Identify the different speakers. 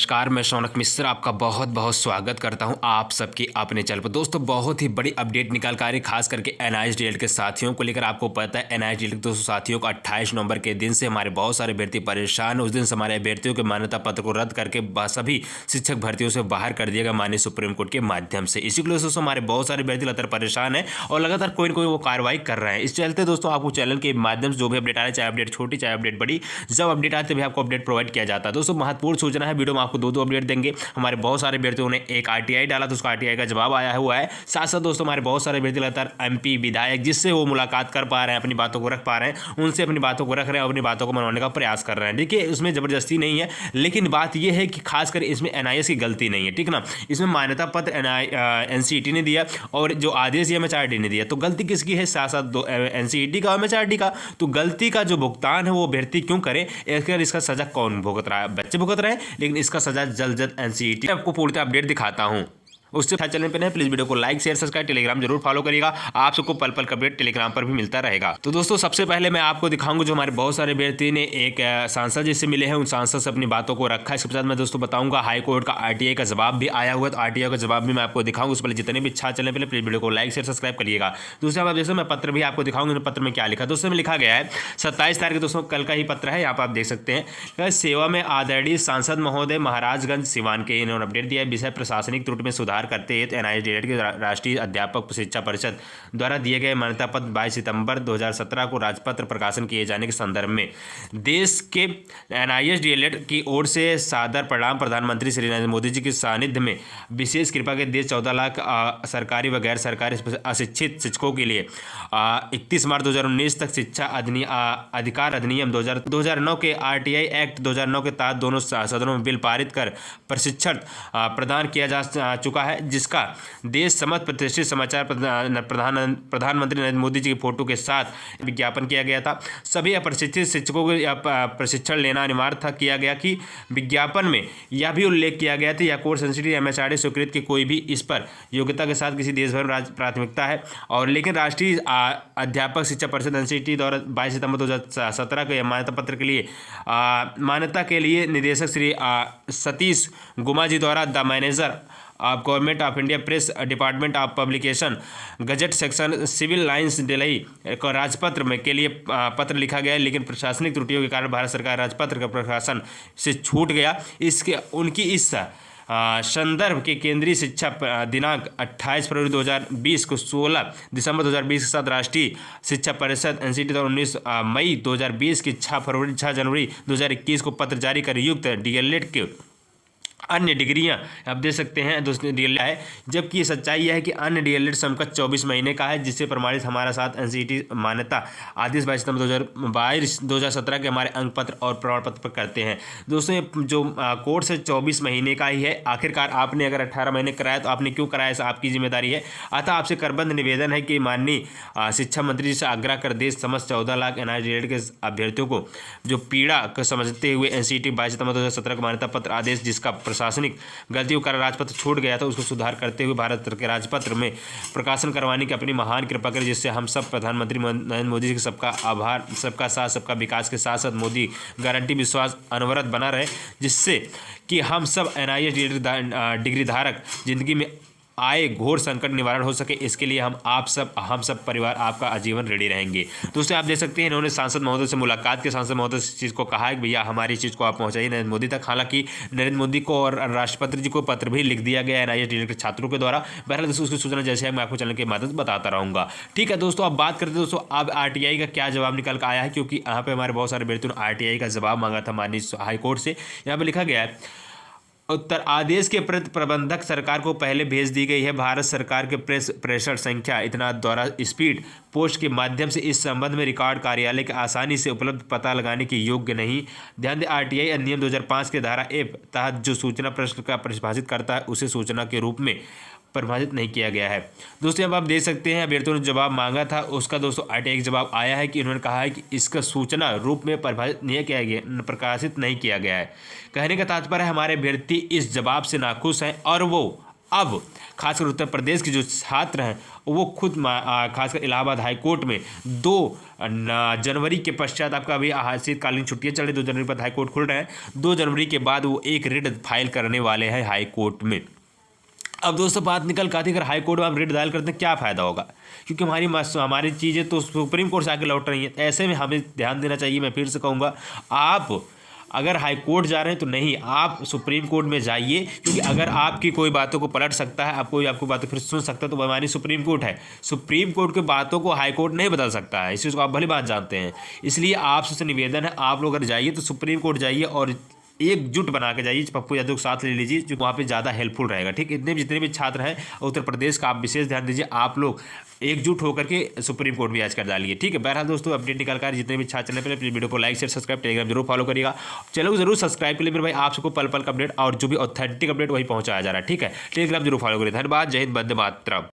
Speaker 1: नमस्कार, मैं शौनक मिश्र आपका बहुत बहुत स्वागत करता हूं आप सबके अपने चैनल पर। दोस्तों बहुत ही बड़ी अपडेट निकाल कर आ रही, खास करके एनआईएस के साथियों को लेकर। आपको पता है एनआईएस के दोस्तों साथियों को 28 नवंबर के दिन से हमारे बहुत सारे अभ्यर्थी परेशान। उस दिन से हमारे अभ्यर्थियों के मान्यता पत्र को रद्द करके सभी शिक्षक भर्तियों से बाहर कर दिया गया माननीय सुप्रीम कोर्ट के माध्यम से। इसी के लिए दोस्तों हमारे बहुत सारे अभ्यर्थी लगातार परेशान है और लगातार कोई ना कोई वो कार्रवाई कर रहे हैं। इस चलते दोस्तों आपको चैनल के माध्यम से जो भी अपडेट आ रहा है, चाहे अपडेट छोटी चाहे अपडेट बड़ी, जब अपडेट आते भी आपको अपडेट प्रोवाइड किया जाता है। दोस्तों महत्वपूर्ण सूचना है, वीडियो में आपको दो अपडेट देंगे। हमारे बहुत सारे अभ्यर्थियों ने एक आरटीआई डाला तो उसका आरटीआई का जवाब आया हुआ है। साथ साथ दोस्तों हमारे बहुत सारे अभ्यर्थी लगातार एमपी विधायक जिससे वो मुलाकात कर पा रहे हैं, अपनी बातों को रख पा रहे हैं, उनसे अपनी बातों को रख रहे हैं और अपनी बातों को मनवाने का प्रयास कर रहे हैं। देखिए उसमें जबरदस्ती नहीं है, लेकिन बात यह है कि खासकर इसमें एनआईएस की गलती नहीं है, ठीक ना। इसमें मान्यता पत्र एनसीईटी ने दिया और जो आदेश एमएचआरडी ने दिया, तो गलती किसकी है? साथ साथ एनसीईटी का और एमएचआरडी का। तो गलती का जो भुगतान है वो अभ्यर्थी क्यों करे? इसका सजा कौन भुगत रहा है? बच्चे भुगत रहे हैं, लेकिन इसका सजा जल्द एनसीईटी। आपको पूरी अपडेट दिखाता हूं। उससे चैनल पे नहीं, प्लीज वीडियो को लाइक शेयर सब्सक्राइब, टेलीग्राम जरूर फॉलो करिएगा। आप सबको पल पल का अपडेट टेलीग्राम पर भी मिलता रहेगा। तो दोस्तों सबसे पहले मैं आपको दिखाऊंगा जो हमारे बहुत सारे अभ्यर्थी ने एक सांसद जिससे मिले हैं, उन सांसद से अपनी बातों को रखा है। इसके साथ मैं दोस्तों बताऊंगा हाई कोर्ट का आरटीआई का जवाब भी आया हुआ है, तो आरटीआई का जवाब भी मैं आपको दिखाऊंगा। उससे पहले जितने भी इच्छा चैनल पहले प्लीज वीडियो को लाइक शेयर सब्सक्राइब करिएगा। दूसरा बात दोस्तों मैं पत्र भी आपको दिखाऊंगा, पत्र में क्या लिखा। दोस्तों में लिखा गया है 27 तारीख दोस्तों कल का ही पत्र है, यहाँ पर आप देख सकते हैं। सेवा में आदरणीय सांसद महोदय महाराजगंज सिवान के इन्होंने अपडेट दिया है। विषय प्रशासनिक त्रुटि में सुधार करते हुए के राष्ट्रीय अध्यापक शिक्षा परिषद द्वारा दिए गए मान्यता पत्र 22 सितंबर 2017 को राजपत्र प्रकाशन किए जाने के संदर्भ में देश के एनआईएस डीएलएड की ओर से सादर प्रणाम। प्रधानमंत्री श्री नरेंद्र मोदी जी के सानिध्य में विशेष कृपा के देश 14 लाख सरकारी व गैर सरकारी अशिक्षित शिक्षकों के लिए 31 मार्च 2019 तक शिक्षा अधिकार अधिनियम 2009 के आरटीआई एक्ट 2009 के तहत दोनों सदनों में बिल पारित कर प्रशिक्षण प्रदान किया जा चुका है, जिसका देश समस्त प्रतिष्ठित समाचार प्रधानमंत्री नरेंद्र मोदी जी की फोटो के साथ विज्ञापन किया गया था। सभी अप्रशिक्षित शिक्षकों को प्रशिक्षण लेना अनिवार्य था। किया गया कि विज्ञापन में यह भी उल्लेख किया गया था यह कोर्स एनसीईटी एमएचआरडी स्वीकृत की कोई भी इस पर योग्यता के साथ किसी देश भर में प्राथमिकता है। और लेकिन राष्ट्रीय अध्यापक शिक्षा परिषद एनसीईटी द्वारा 22 सितंबर 2017 के मान्यता पत्र के लिए मान्यता के लिए निदेशक श्री सतीश गुमा जी द्वारा the manager of government of India press department of publication gazette section civil lines Delhi को राजपत्र में के लिए पत्र लिखा गया, लेकिन प्रशासनिक त्रुटियों के कारण भारत सरकार राजपत्र का प्रकाशन से छूट गया। इसके उनकी इस संदर्भ के केंद्रीय शिक्षा दिनांक 28 फरवरी 2020 को 16 दिसंबर 2020 के साथ राष्ट्रीय शिक्षा परिषद एनसीईटी द्वारा 19 मई 2020 की 6 जनवरी 2021 को पत्र जारी कर युक्त डीएलएड के अन्य डिग्रियां आप दे सकते हैं दोस्तों डीएलएड है, जबकि सच्चाई यह है कि अन्य डीएलएड समकक्ष 24 महीने का है, जिससे प्रमाणित हमारा साथ एनसीईटी मान्यता आदेश 22 सितंबर 2017 के हमारे अंक पत्र और प्रमाण पत्र पर करते हैं। दोस्तों ये जो कोर्स है 24 महीने का ही है। आखिरकार आपने अगर 18 महीने कराया तो आपने क्यों कराया, ऐसा आपकी जिम्मेदारी है। अतः आपसे करबद्ध निवेदन है कि माननीय शिक्षा मंत्री जी से आग्रह कर देश समस्त 14 लाख एनआईएस के अभ्यर्थियों को जो पीड़ा को समझते हुए एनसीईटी 22 सितंबर 2017 का मान्यता पत्र आदेश जिसका प्रशासनिक गलतियों का राजपत्र छूट गया था, उसको सुधार करते हुए भारत के राजपत्र में प्रकाशन करवाने की अपनी महान कृपा करें, जिससे हम सब प्रधानमंत्री नरेंद्र मोदी जी के सबका आभार, सबका साथ, सबका विकास के साथ साथ मोदी गारंटी विश्वास अनवरत बना रहे, जिससे कि हम सब एनआईएस डिग्री धारक जिंदगी में आए घोर संकट निवारण हो सके। इसके लिए हम सब परिवार आपका आजीवन रेडी रहेंगे। दोस्तों आप देख सकते हैं इन्होंने सांसद महोदय से मुलाकात के सांसद महोदय से चीज़ को कहा है कि भैया हमारी चीज़ को आप पहुंचाइए नरेंद्र मोदी तक। हालांकि नरेंद्र मोदी को और राष्ट्रपति जी को पत्र भी लिख दिया गया एनआईएस डीएलएड के छात्रों के द्वारा। बहरहाल दोस्तों उसकी सूचना जैसे है मैं आपको चैनल के माध्यम से बताता रहूँगा। ठीक है दोस्तों, अब बात करते हैं दोस्तों अब आरटीआई का क्या जवाब निकल कर आया है, क्योंकि यहाँ पर हमारे बहुत सारे अभ्यर्थियों ने आरटीआई का जवाब मांगा था माननीय हाईकोर्ट से। यहाँ पर लिखा गया है उत्तर आदेश के प्रति प्रबंधक सरकार को पहले भेज दी गई है। भारत सरकार के प्रेषण संख्या इतना द्वारा स्पीड पोस्ट के माध्यम से इस संबंध में रिकॉर्ड कार्यालय के आसानी से उपलब्ध पता लगाने के योग्य नहीं। ध्यान दें आरटीआई अधिनियम 2005 के धारा ए तहत जो सूचना प्रश्न का परिभाषित करता है उसे सूचना के रूप में परिभाषित नहीं किया गया है। दोस्तों अब आप देख सकते हैं अभ्यर्थियों ने जवाब मांगा था, उसका दोस्तों आरटीआई जवाब आया है कि इन्होंने कहा है कि इसका सूचना रूप में परिभाषित नहीं किया गया, प्रकाशित नहीं किया गया है। कहने का तात्पर्य है हमारे अभ्यर्थी इस जवाब से नाखुश हैं और वो अब खासकर उत्तर प्रदेश के जो छात्र हैं वो खुद खासकर इलाहाबाद हाई कोर्ट में 2 जनवरी के पश्चात, आपका अभी शीतकालीन छुट्टियां चल रही, 2 जनवरी पर हाई कोर्ट खुल रहे हैं, 2 जनवरी के बाद वो एक रिट फाइल करने वाले हैं हाई कोर्ट में। अब दोस्तों बात निकल कर आती है, अगर हाई कोर्ट में हम रिट दायर करते हैं क्या फ़ायदा होगा, क्योंकि हमारी चीज़ें तो सुप्रीम कोर्ट से आके लौट रही हैं। ऐसे में हमें ध्यान देना चाहिए। मैं फिर से कहूँगा, आप अगर हाई कोर्ट जा रहे हैं तो नहीं, आप सुप्रीम कोर्ट में जाइए, क्योंकि अगर आपकी कोई बातों को पलट सकता है, आपको बातें फिर सुन सकता है, तो हमारी सुप्रीम कोर्ट है। सुप्रीम कोर्ट की बातों को हाई कोर्ट नहीं बदल सकता है, इस चीज़ को आप भली बात जानते हैं। इसलिए आपसे निवेदन है, आप लोग अगर जाइए तो सुप्रीम कोर्ट जाइए और एकजुट बना के जाइए, पप्पू यादव को साथ ले लीजिए, जो वहाँ पे ज़्यादा हेल्पफुल रहेगा। ठीक, जितने भी छात्र हैं उत्तर प्रदेश का, आप विशेष ध्यान दीजिए, आप लोग एकजुट होकर के सुप्रीम कोर्ट में आज कर डालिए। ठीक है, बहरहाल दोस्तों अपडेट निकाल कर जितने भी छात्र चैनल पर अपनी वीडियो को लाइक शेयर सब्सक्राइब टेलीग्राम जरूर फॉलो करिएगा, चैनल को जरूर सब्सक्राइब कर लिए मेरे भाई। आप सबको पल पल का अपडेट और जो भी ऑथेंटिक अपडेट वही पहुँचाया जा रहा है। ठीक है, टेलीग्राम जरूर फॉलो करिए। धन्यवाद, जय हिंद, वंदे मातरम।